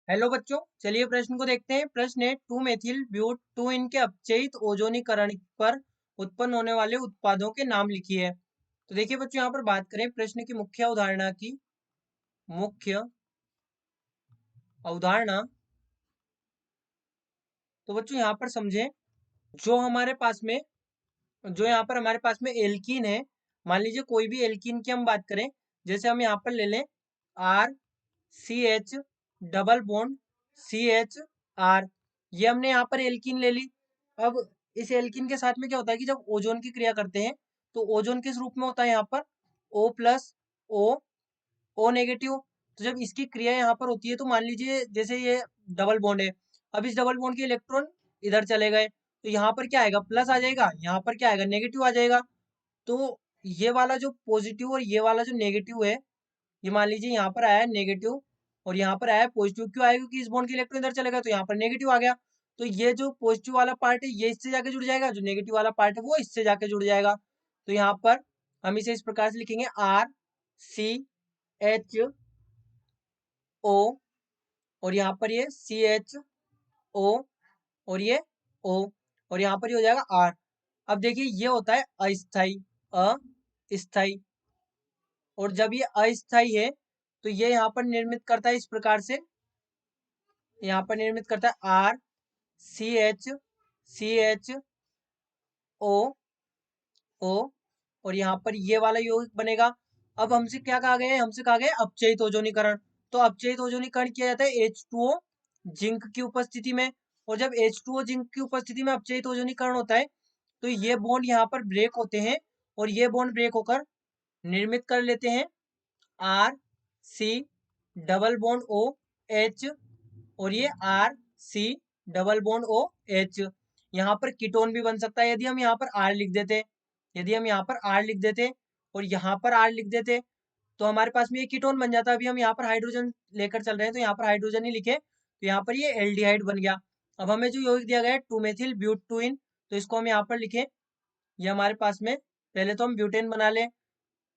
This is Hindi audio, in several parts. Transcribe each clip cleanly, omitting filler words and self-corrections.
हेलो बच्चों, चलिए प्रश्न को देखते हैं। प्रश्न है 2 मेथिल ब्यूट 2 इन के अपचयित ओजोनीकरण पर उत्पन्न होने वाले उत्पादों के नाम लिखिए। तो देखिए बच्चों, यहाँ पर बात करें प्रश्न की मुख्य अवधारणा की। मुख्य अवधारणा तो बच्चों यहाँ पर समझें, जो हमारे पास में जो यहाँ पर हमारे पास में एल्कीन है। मान लीजिए कोई भी एल्कीन की हम बात करें, जैसे हम यहाँ पर ले लें R C H double bond C H R. ये हमने यहाँ पर एल्कीन ले ली। अब इस एल्कीन के साथ में क्या होता है कि जब ओजोन की क्रिया करते हैं तो ओजोन किस रूप में होता है, यहाँ पर O प्लस ओ नेगेटिव। तो जब इसकी क्रिया यहाँ पर होती है तो मान लीजिए जैसे ये डबल बॉन्ड है। अब इस डबल बॉन्ड के इलेक्ट्रॉन इधर चले गए तो यहाँ पर क्या आएगा, प्लस आ जाएगा, यहाँ पर क्या आएगा, नेगेटिव आ जाएगा। तो ये वाला जो पॉजिटिव और ये वाला जो नेगेटिव है, ये मान लीजिए यहाँ पर आया है नेगेटिव और यहाँ पर आया है पॉजिटिव। क्यों आएगा, क्योंकि इस बॉन्ड के इलेक्ट्रॉन इधर चलेगा तो यहाँ पर नेगेटिव आ गया। तो ये जो पॉजिटिव वाला पार्ट है ये इससे जाके जुड़ जाएगा, जो नेगेटिव वाला पार्ट है वो इससे जाके जुड़ जाएगा। तो यहाँ पर हम इसे इस प्रकार से लिखेंगे आर सी एच ओ और यहाँ पर ये सी एच ओ और ये ओ और यहाँ पर ये हो जाएगा आर। अब देखिए ये होता है अस्थाई, अस्थाई। और जब ये अस्थाई है तो ये यहाँ पर निर्मित करता है इस प्रकार से, यहाँ पर निर्मित करता है आर सी एच ओ ओ और यहाँ पर ये वाला यौगिक बनेगा। अब हमसे क्या कहा गया है, हमसे कहा गया है अपचयित ओजोनीकरण। तो अपचयित ओजोनीकरण किया जाता है H2O जिंक की उपस्थिति में। और जब H2O जिंक की उपस्थिति में अपचयित ओजोनीकरण होता है तो ये बॉन्ड यहाँ पर ब्रेक होते हैं और ये बॉन्ड ब्रेक होकर निर्मित कर लेते हैं R C double bond O H और ये R C double bond O H. यहाँ पर कीटोन भी बन सकता है यदि हम यहाँ पर आर लिख देते, यदि हम यहाँ पर आर लिख देते और यहाँ पर आर लिख देते तो हमारे पास में ये कीटोन बन जाता। अभी हम यहाँ पर हाइड्रोजन लेकर चल रहे हैं तो यहाँ पर हाइड्रोजन ही लिखे तो यहाँ पर ये एल्डिहाइड बन गया। अब हमें जो यौगिक दिया गया है 2 मेथिल ब्यूटूइन, तो इसको हम यहाँ पर लिखें। ये हमारे पास में पहले तो हम ब्यूटेन बना लें,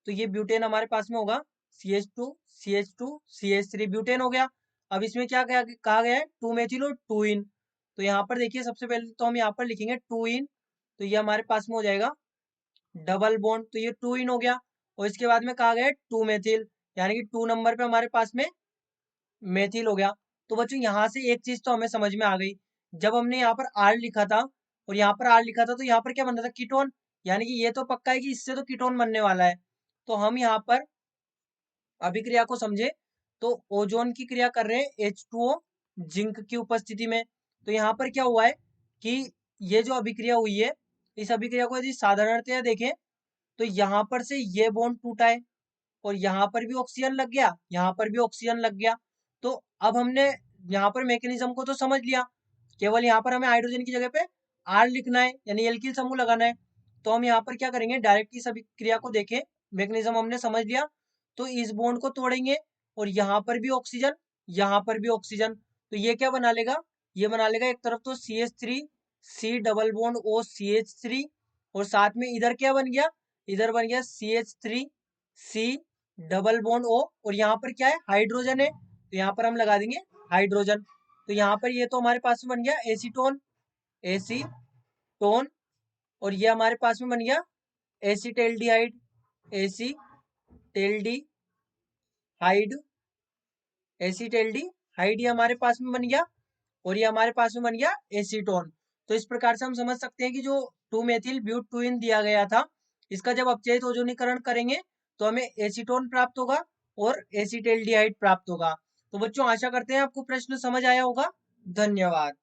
तो ये ब्यूटेन हमारे पास में होगा CH2 CH2 CH3 ब्यूटेन हो गया। अब इसमें क्या कहा गया है, 2 मेथिल और 2 इन। तो यहाँ पर देखिए सबसे पहले तो हम यहाँ पर लिखेंगे 2 इन, तो ये हमारे पास में हो जाएगा डबल बॉन्ड, तो ये 2 इन हो गया। और इसके बाद में कहा गया है 2 मेथिल, यानी कि 2 नंबर पे हमारे पास में मेथिल हो गया। तो बच्चों यहाँ से एक चीज तो हमें समझ में आ गई, जब हमने यहाँ पर आर लिखा था और यहाँ पर आर लिखा था तो यहाँ पर क्या बन रहा था, कीटोन। यानी कि ये तो पक्का है कि इससे तो कीटोन बनने वाला है। तो हम यहाँ पर अभिक्रिया को समझे तो ओजोन की क्रिया कर रहे हैं H2O जिंक की उपस्थिति में। तो यहाँ पर क्या हुआ है कि ये जो अभिक्रिया हुई है, इस अभिक्रिया को यदि साधारणतया देखें तो यहाँ पर से ये बॉन्ड टूटा है और यहाँ पर भी ऑक्सीजन लग गया, यहाँ पर भी ऑक्सीजन लग गया। तो अब हमने यहाँ पर मैकेनिज्म को तो समझ लिया, केवल यहाँ पर हमें हाइड्रोजन की जगह पे आर लिखना है यानी एल्किल समूह लगाना है। तो हम यहाँ पर क्या करेंगे, डायरेक्ट इस अभिक्रिया को देखें, मैकेनिज्म हमने समझ लिया। तो इस बॉन्ड को तोड़ेंगे और यहाँ पर भी ऑक्सीजन, यहाँ पर भी ऑक्सीजन। तो ये क्या बना लेगा, ये बना लेगा एक तरफ तो CH3 C double bond O CH3 और साथ में इधर क्या बन गया, इधर बन गया CH3 C double bond O और यहाँ पर क्या है, हाइड्रोजन है। तो यहाँ पर हम लगा देंगे हाइड्रोजन। तो यहाँ पर ये तो हमारे पास में बन गया एसीटोन, एसीटोन। और ये हमारे पास में बन गया एसीटेल्डिहाइड, एसीटेल्डिहाइड, एसीटेल्डिहाइड ये हमारे पास में बन गया और ये हमारे पास में बन गया एसीटोन। तो इस प्रकार से हम समझ सकते हैं कि जो 2 मेथिल ब्यूटूइन दिया गया था, इसका जब अपचयित ओजोनीकरण करेंगे तो हमें एसीटोन प्राप्त होगा और एसीटेल्डिहाइड प्राप्त होगा। तो बच्चों आशा करते हैं आपको प्रश्न समझ आया होगा। धन्यवाद।